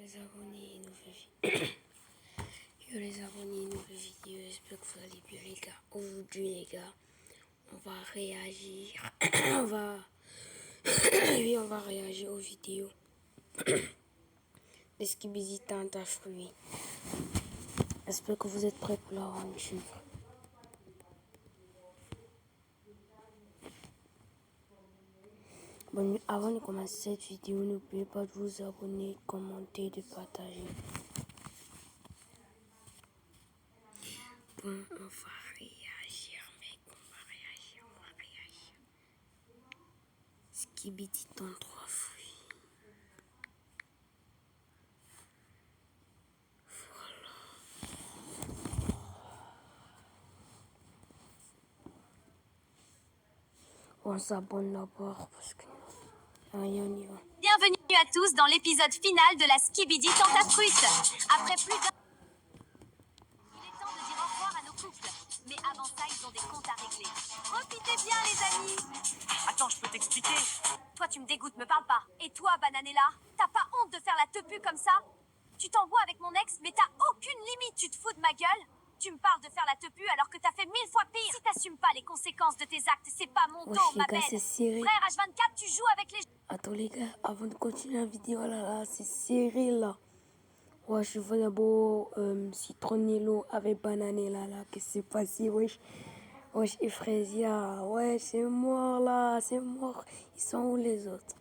les abonnés, nouvelle Yo les abonnés, nouvelle vidéo, j'espère que vous allez bien les gars. Aujourd'hui les gars, on va réagir, on va réagir aux vidéos de Skibidi Tanta Fruit. J'espère que vous êtes prêts pour l'aventure. Bon, avant de commencer cette vidéo, n'oubliez pas de vous abonner, commenter, de partager. Bon, on va réagir, mec, on va réagir. Skibidi Tanta Fruit. On s'abonne d'abord parce que... Allez, on y va. Bienvenue à tous dans l'épisode final de la Skibidi Tanta Fruit. Après plus d'un... Il est temps de dire au revoir à nos couples. Mais avant ça, ils ont des comptes à régler. Profitez bien, les amis. Attends, je peux t'expliquer. Toi, tu me dégoûtes, me parle pas. Et toi, Bananella, t'as pas honte de faire la tepu comme ça? Tu t'envoies avec mon ex, mais t'as aucune limite. Tu te fous de ma gueule? Tu me parles de faire la tepu alors que t'as fait 1000 fois pire. Si t'assumes pas les conséquences de tes actes, c'est pas mon dos, les ma gars, belle. c'est serré. Frère H24, tu joues avec les... Attends les gars, avant de continuer la vidéo, là, c'est serré là. Ouais, je vois d'abord Citronello avec Bananella là, qu'est-ce qui s'est passé, wesh. Wesh, et Frezia, ouais, c'est mort là, c'est mort. Ils sont où les autres?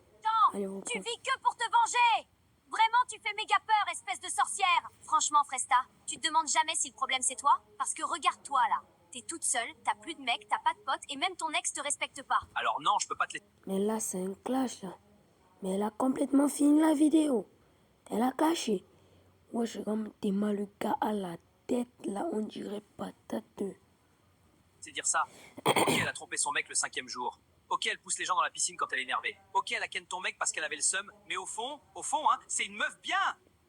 Allez, on Tu reprend. vis que pour te venger. Vraiment, tu fais méga peur, espèce de sorcière. Franchement, Fresta, tu te demandes jamais si le problème c'est toi? Parce que regarde-toi là. T'es toute seule, t'as plus de mec, t'as pas de potes et même ton ex te respecte pas. Alors non, je peux pas te laisser. Mais là, c'est un clash là. Mais elle a complètement fini la vidéo. Elle a caché. Wesh, comme t'es mal le gars à la tête là, on dirait patate. C'est dire ça. Ok, elle a trompé son mec le 5e jour. Ok, elle pousse les gens dans la piscine quand elle est énervée. Ok, elle a ken ton mec parce qu'elle avait le seum. Mais au fond, hein, c'est une meuf bien.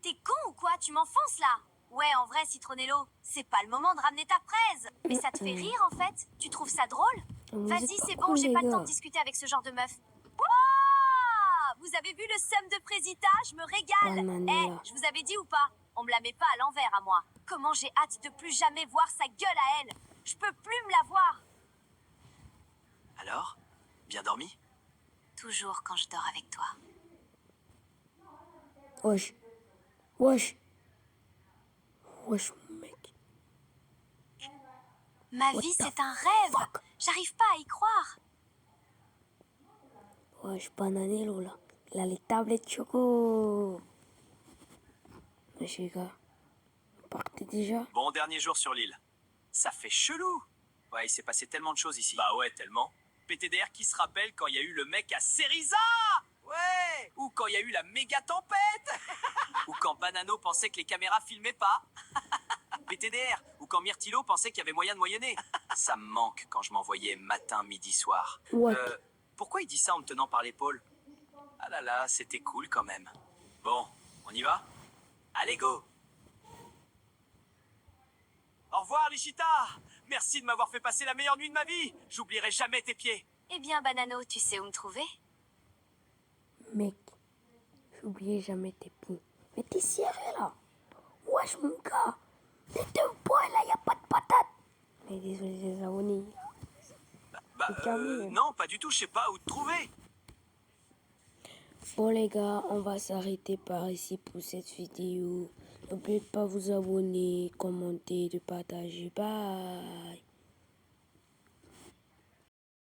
T'es con ou quoi? Tu m'enfonces là? Ouais, en vrai, Citronello, c'est pas le moment de ramener ta fraise. Mais ça te fait rire en fait? Tu trouves ça drôle? Vous Vas-y, êtes pas c'est bon, cool, j'ai les pas le temps gars. de discuter avec ce genre de meuf. Wouah! Vous avez vu le seum de Présita? Je me régale. Bananella. Je vous avais dit ou pas? On me la met pas à l'envers à moi. Comment j'ai hâte de plus jamais voir sa gueule à elle. Je peux plus me la voir. Alors, bien dormi? Toujours quand je dors avec toi. Wesh. Wesh. Wesh, mon mec. Ma What vie, the c'est un rêve. fuck? J'arrive pas à y croire. Wesh, Bananello, là. Il a les tablettes choco. Wesh, les gars. Vous partez déjà? Bon dernier jour sur l'île. Ça fait chelou. Ouais, il s'est passé tellement de choses ici. Bah ouais, tellement. PTDR qui se rappelle quand il y a eu le mec à Seriza. Ouais. Ou quand il y a eu la méga tempête. Ou quand Banano pensait que les caméras filmaient pas. PTDR. Ou quand Myrtilo pensait qu'il y avait moyen de moyenner. Ça me manque quand je m'envoyais matin, midi, soir. What? Pourquoi il dit ça en me tenant par l'épaule? Ah là là, c'était cool quand même. Bon, on y va? Allez, go! Au revoir, Lichita! Merci de m'avoir fait passer la meilleure nuit de ma vie! J'oublierai jamais tes pieds! Eh bien, Banano, tu sais où me trouver? Mec. J'oubliais jamais tes pieds. Mais t'es serré, là. Wesh, mon gars. T'es un poil, là. Y a pas de patate. Mais désolé, les abonnés. Bah, C'est calmé, hein. non, pas du tout, je sais pas où te trouver! Bon les gars, on va s'arrêter par ici pour cette vidéo. N'oubliez pas de vous abonner, commenter, de partager. Bye.